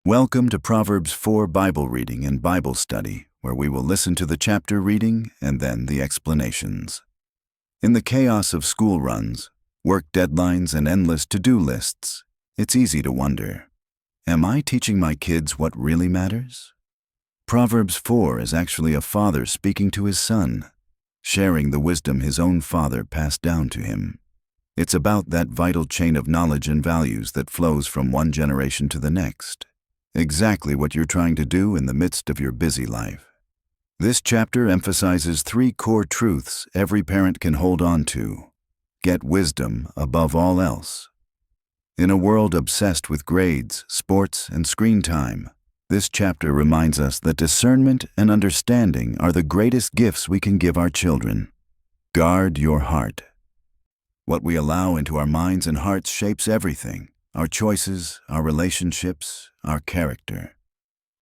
Welcome to Proverbs 4 Bible reading and Bible study, where we will listen to the chapter reading and then the explanations. In the chaos of school runs, work deadlines, and endless to-do lists, it's easy to wonder, am I teaching my kids what really matters? Proverbs 4 is actually a father speaking to his son, sharing the wisdom his own father passed down to him. It's about that vital chain of knowledge and values that flows from one generation to the next. Exactly what you're trying to do in the midst of your busy life. This chapter emphasizes three core truths every parent can hold on to. Get wisdom above all else. In a world obsessed with grades, sports, and screen time, this chapter reminds us that discernment and understanding are the greatest gifts we can give our children. Guard your heart. What we allow into our minds and hearts shapes everything. Our choices, our relationships, our character.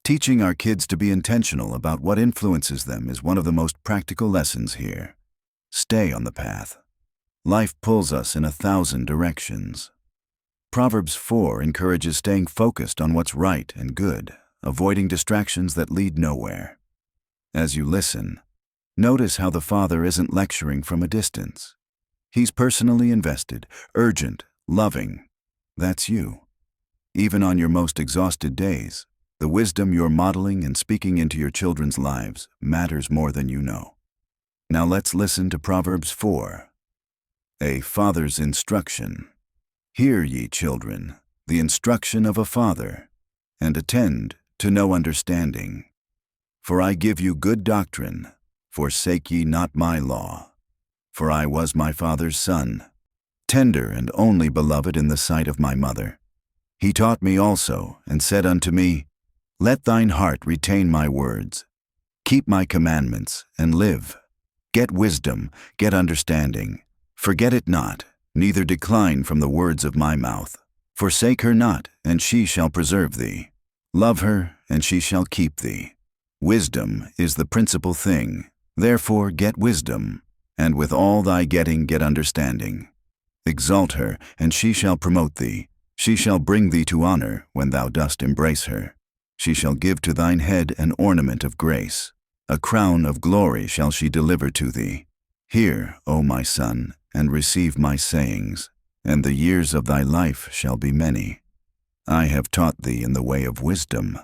Teaching our kids to be intentional about what influences them is one of the most practical lessons here. Stay on the path. Life pulls us in 1,000 directions. Proverbs 4 encourages staying focused on what's right and good, avoiding distractions that lead nowhere. As you listen, notice how the father isn't lecturing from a distance. He's personally invested, urgent, loving. That's you. Even on your most exhausted days, the wisdom you're modeling and speaking into your children's lives matters more than you know. Now let's listen to Proverbs 4. A father's instruction. Hear, ye children, the instruction of a father, and attend to no understanding. For I give you good doctrine, forsake ye not my law. For I was my father's son, tender and only beloved in the sight of my mother. He taught me also, and said unto me, Let thine heart retain my words. Keep my commandments, and live. Get wisdom, get understanding. Forget it not, neither decline from the words of my mouth. Forsake her not, and she shall preserve thee. Love her, and she shall keep thee. Wisdom is the principal thing. Therefore get wisdom, and with all thy getting get understanding. Exalt her, and she shall promote thee. She shall bring thee to honor when thou dost embrace her. She shall give to thine head an ornament of grace. A crown of glory shall she deliver to thee. Hear, O my son, and receive my sayings, and the years of thy life shall be many. I have taught thee in the way of wisdom.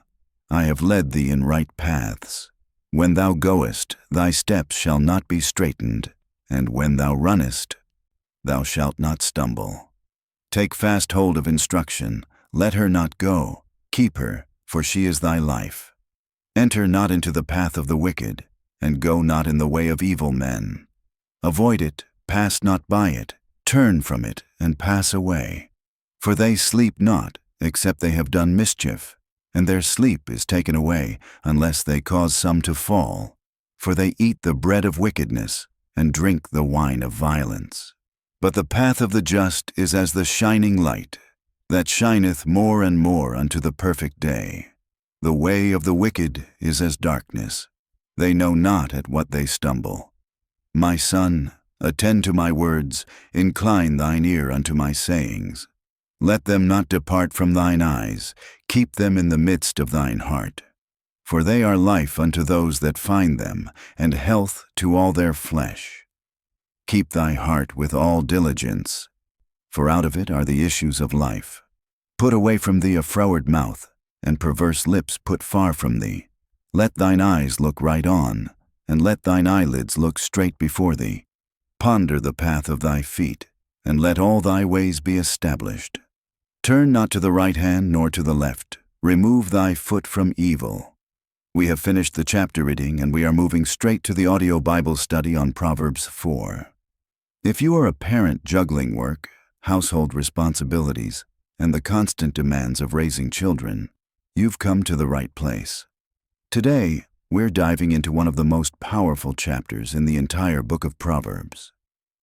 I have led thee in right paths. When thou goest, thy steps shall not be straitened, and when thou runnest, thou shalt not stumble. Take fast hold of instruction, let her not go, keep her, for she is thy life. Enter not into the path of the wicked, and go not in the way of evil men. Avoid it, pass not by it, turn from it, and pass away. For they sleep not, except they have done mischief, and their sleep is taken away, unless they cause some to fall. For they eat the bread of wickedness, and drink the wine of violence. But the path of the just is as the shining light, that shineth more and more unto the perfect day. The way of the wicked is as darkness. They know not at what they stumble. My son, attend to my words, incline thine ear unto my sayings. Let them not depart from thine eyes, keep them in the midst of thine heart. For they are life unto those that find them, and health to all their flesh. Keep thy heart with all diligence, for out of it are the issues of life. Put away from thee a froward mouth, and perverse lips put far from thee. Let thine eyes look right on, and let thine eyelids look straight before thee. Ponder the path of thy feet, and let all thy ways be established. Turn not to the right hand nor to the left. Remove thy foot from evil. We have finished the chapter reading, and we are moving straight to the audio Bible study on Proverbs 4. If you are a parent juggling work, household responsibilities, and the constant demands of raising children, you've come to the right place. Today, we're diving into one of the most powerful chapters in the entire book of Proverbs.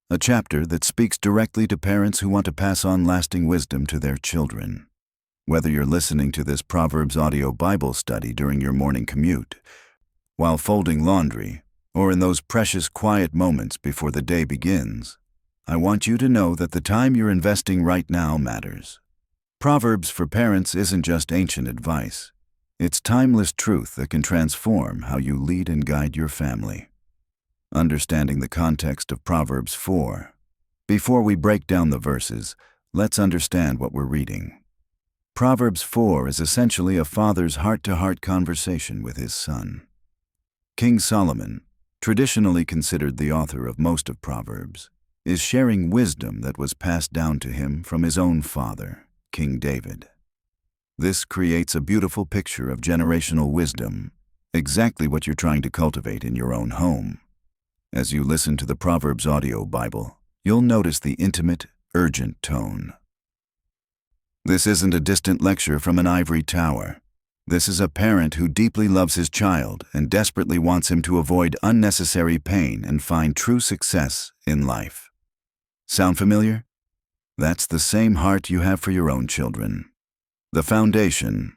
A chapter that speaks directly to parents who want to pass on lasting wisdom to their children. Whether you're listening to this Proverbs audio Bible study during your morning commute, while folding laundry, or in those precious quiet moments before the day begins, I want you to know that the time you're investing right now matters. Proverbs for Parents isn't just ancient advice. It's timeless truth that can transform how you lead and guide your family. Understanding the context of Proverbs 4. Before we break down the verses, let's understand what we're reading. Proverbs 4 is essentially a father's heart-to-heart conversation with his son. King Solomon, traditionally considered the author of most of Proverbs, is sharing wisdom that was passed down to him from his own father, King David. This creates a beautiful picture of generational wisdom, exactly what you're trying to cultivate in your own home. As you listen to the Proverbs audio Bible, you'll notice the intimate, urgent tone. This isn't a distant lecture from an ivory tower. This is a parent who deeply loves his child and desperately wants him to avoid unnecessary pain and find true success in life. Sound familiar? That's the same heart you have for your own children. The foundation: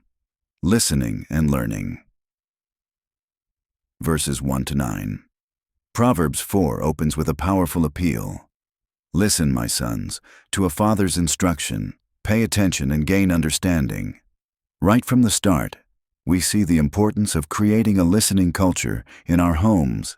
listening and learning. Verses 1 to 9. Proverbs 4 opens with a powerful appeal. Listen, my sons, to a father's instruction. Pay attention and gain understanding. Right from the start, we see the importance of creating a listening culture in our homes.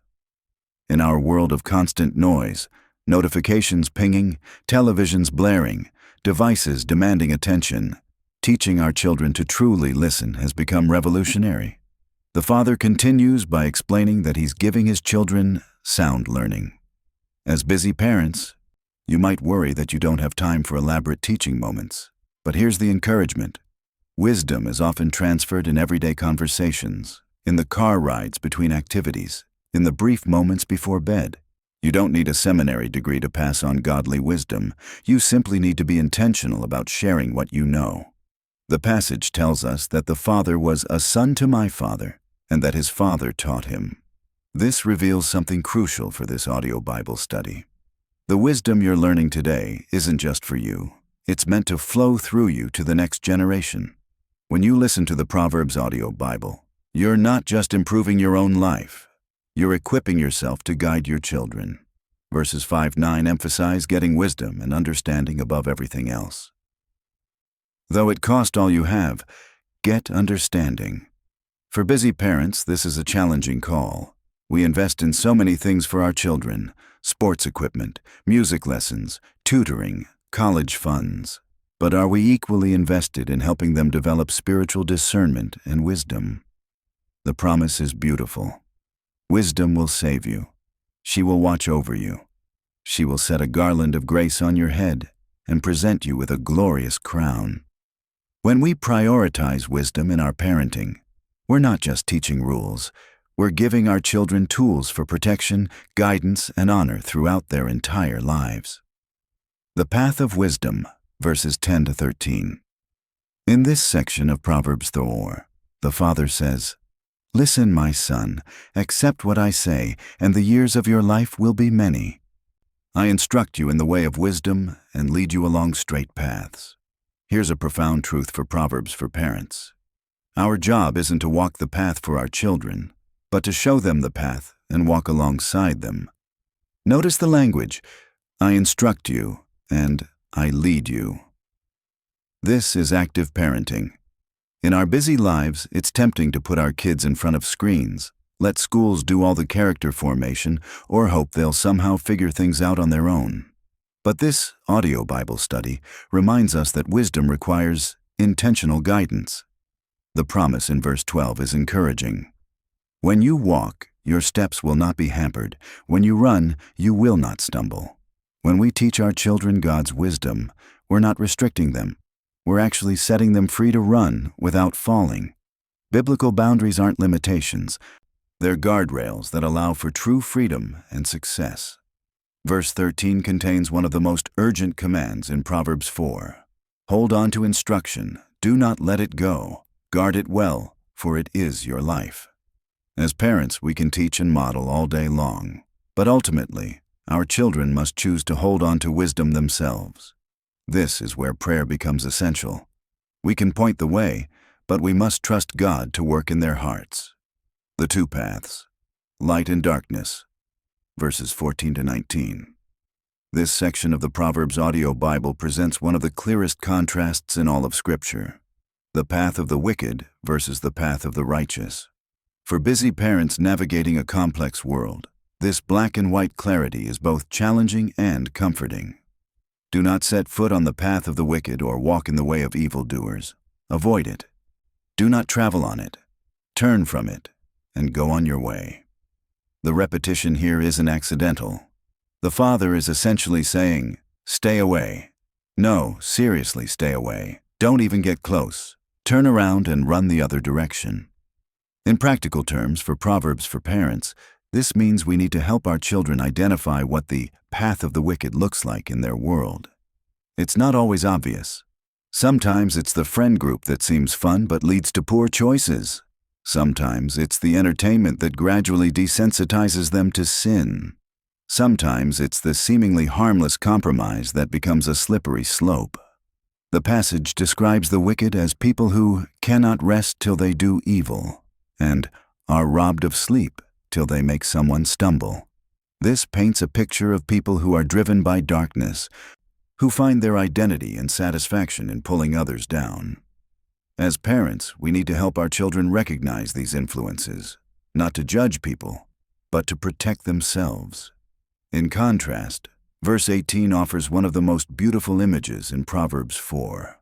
In our world of constant noise, notifications pinging, televisions blaring, devices demanding attention, teaching our children to truly listen has become revolutionary. The father continues by explaining that he's giving his children sound learning. As busy parents, you might worry that you don't have time for elaborate teaching moments. But here's the encouragement. Wisdom is often transferred in everyday conversations, in the car rides between activities, in the brief moments before bed. You don't need a seminary degree to pass on godly wisdom. You simply need to be intentional about sharing what you know. The passage tells us that the father was a son to my father, and that his father taught him. This reveals something crucial for this audio Bible study. The wisdom you're learning today isn't just for you. It's meant to flow through you to the next generation. When you listen to the Proverbs audio Bible, you're not just improving your own life. You're equipping yourself to guide your children. Verses 5-9 emphasize getting wisdom and understanding above everything else. Though it cost all you have, get understanding. For busy parents, this is a challenging call. We invest in so many things for our children: sports equipment, music lessons, tutoring, college funds. But are we equally invested in helping them develop spiritual discernment and wisdom? The promise is beautiful. Wisdom will save you. She will watch over you. She will set a garland of grace on your head and present you with a glorious crown. When we prioritize wisdom in our parenting, we're not just teaching rules. We're giving our children tools for protection, guidance, and honor throughout their entire lives. The path of wisdom, verses 10 to 13. In this section of Proverbs 4, the father says, "Listen, my son, accept what I say, and the years of your life will be many. I instruct you in the way of wisdom and lead you along straight paths." Here's a profound truth for Proverbs for parents. Our job isn't to walk the path for our children, but to show them the path and walk alongside them. Notice the language: I instruct you and I lead you. This is active parenting. In our busy lives, it's tempting to put our kids in front of screens, let schools do all the character formation, or hope they'll somehow figure things out on their own. But this audio Bible study reminds us that wisdom requires intentional guidance. The promise in verse 12 is encouraging. When you walk, your steps will not be hampered. When you run, you will not stumble. When we teach our children God's wisdom, we're not restricting them. We're actually setting them free to run without falling. Biblical boundaries aren't limitations. They're guardrails that allow for true freedom and success. Verse 13 contains one of the most urgent commands in Proverbs 4. Hold on to instruction. Do not let it go. Guard it well, for it is your life. As parents, we can teach and model all day long, but ultimately, our children must choose to hold on to wisdom themselves. This is where prayer becomes essential. We can point the way, but we must trust God to work in their hearts. The two paths, light and darkness, verses 14 to 19. This section of the Proverbs audio Bible presents one of the clearest contrasts in all of Scripture: the path of the wicked versus the path of the righteous. For busy parents navigating a complex world, this black and white clarity is both challenging and comforting. Do not set foot on the path of the wicked or walk in the way of evildoers. Avoid it. Do not travel on it. Turn from it and go on your way. The repetition here isn't accidental. The Father is essentially saying, stay away. No, seriously, stay away. Don't even get close. Turn around and run the other direction. In practical terms, for Proverbs for parents, this means we need to help our children identify what the path of the wicked looks like in their world. It's not always obvious. Sometimes it's the friend group that seems fun but leads to poor choices. Sometimes it's the entertainment that gradually desensitizes them to sin. Sometimes it's the seemingly harmless compromise that becomes a slippery slope. The passage describes the wicked as people who cannot rest till they do evil, and are robbed of sleep till they make someone stumble. This paints a picture of people who are driven by darkness, who find their identity and satisfaction in pulling others down. As parents, we need to help our children recognize these influences, not to judge people, but to protect themselves. In contrast, verse 18 offers one of the most beautiful images in Proverbs 4.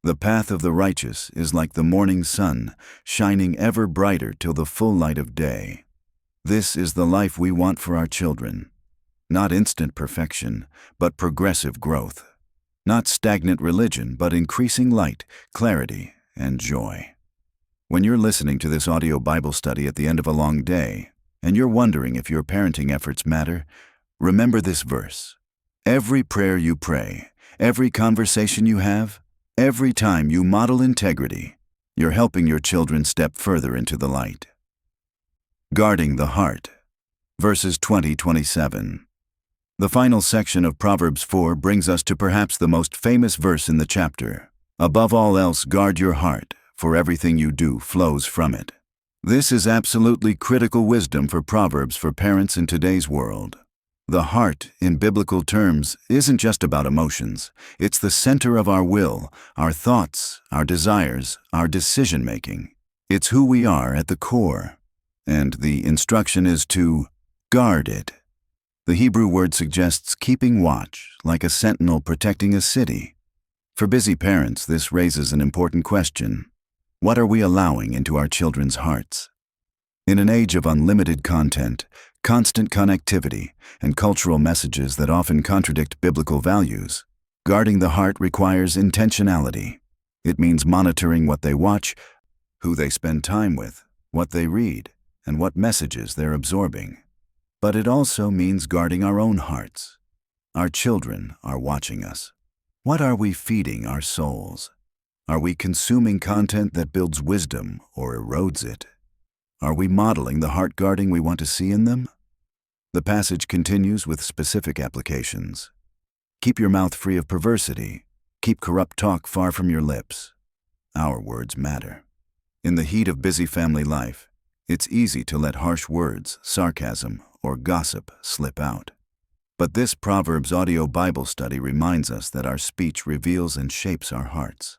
The path of the righteous is like the morning sun, shining ever brighter till the full light of day. This is the life we want for our children. Not instant perfection, but progressive growth. Not stagnant religion, but increasing light, clarity, and joy. When you're listening to this audio Bible study at the end of a long day, and you're wondering if your parenting efforts matter, remember this verse. Every prayer you pray, every conversation you have, every time you model integrity, you're helping your children step further into the light. Guarding the heart. Verses 20-27. The final section of Proverbs 4 brings us to perhaps the most famous verse in the chapter. Above all else, guard your heart, for everything you do flows from it. This is absolutely critical wisdom for Proverbs for parents in today's world. The heart, in biblical terms, isn't just about emotions. It's the center of our will, our thoughts, our desires, our decision-making. It's who we are at the core. And the instruction is to guard it. The Hebrew word suggests keeping watch, like a sentinel protecting a city. For busy parents, this raises an important question. What are we allowing into our children's hearts? In an age of unlimited content, constant connectivity, and cultural messages that often contradict biblical values, guarding the heart requires intentionality. It means monitoring what they watch, who they spend time with, what they read, and what messages they're absorbing. But it also means guarding our own hearts. Our children are watching us. What are we feeding our souls? Are we consuming content that builds wisdom or erodes it? Are we modeling the heart guarding we want to see in them? The passage continues with specific applications. Keep your mouth free of perversity. Keep corrupt talk far from your lips. Our words matter. In the heat of busy family life, it's easy to let harsh words, sarcasm, or gossip slip out. But this Proverbs audio Bible study reminds us that our speech reveals and shapes our hearts.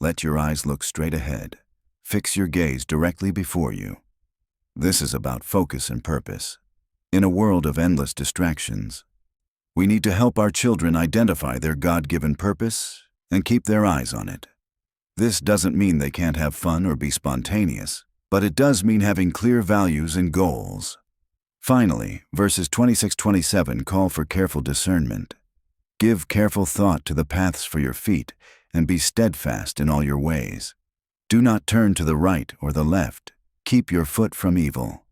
Let your eyes look straight ahead. Fix your gaze directly before you. This is about focus and purpose. In a world of endless distractions, we need to help our children identify their God-given purpose and keep their eyes on it. This doesn't mean they can't have fun or be spontaneous, but it does mean having clear values and goals. Finally, verses 26-27 call for careful discernment. Give careful thought to the paths for your feet, and be steadfast in all your ways. Do not turn to the right or the left. Keep your foot from evil.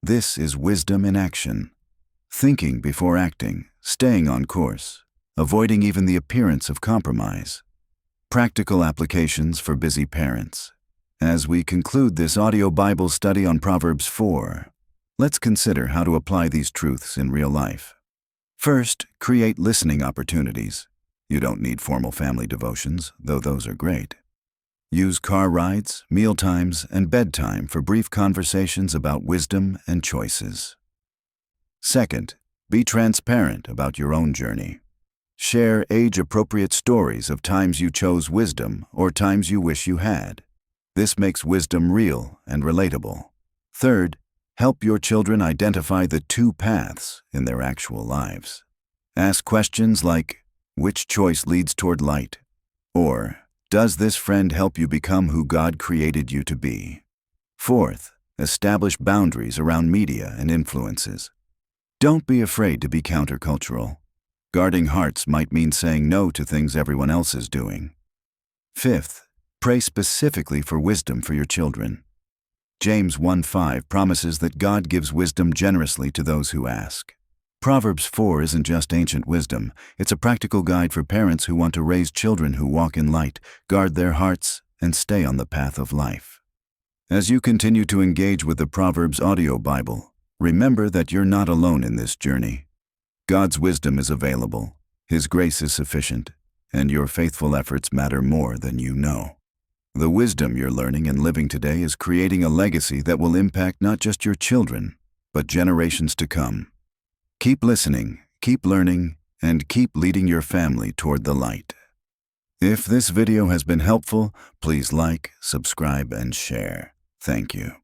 This is wisdom in action. Thinking before acting, staying on course, avoiding even the appearance of compromise. Practical applications for busy parents. As we conclude this audio Bible study on Proverbs 4, let's consider how to apply these truths in real life. First, create listening opportunities. You don't need formal family devotions, though those are great. Use car rides, mealtimes, and bedtime for brief conversations about wisdom and choices. Second, Be transparent about your own journey. Share age-appropriate stories of times you chose wisdom or times you wish you had. This makes wisdom real and relatable. Third, help your children identify the two paths in their actual lives. Ask questions like, which choice leads toward light? Or, does this friend help you become who God created you to be? Fourth, establish boundaries around media and influences. Don't be afraid to be countercultural. Guarding hearts might mean saying no to things everyone else is doing. Fifth, pray specifically for wisdom for your children. James 1:5 promises that God gives wisdom generously to those who ask. Proverbs 4 isn't just ancient wisdom, it's a practical guide for parents who want to raise children who walk in light, guard their hearts, and stay on the path of life. As you continue to engage with the Proverbs audio Bible, remember that you're not alone in this journey. God's wisdom is available, His grace is sufficient, and your faithful efforts matter more than you know. The wisdom you're learning and living today is creating a legacy that will impact not just your children, but generations to come. Keep listening, keep learning, and keep leading your family toward the light. If this video has been helpful, please like, subscribe, and share. Thank you.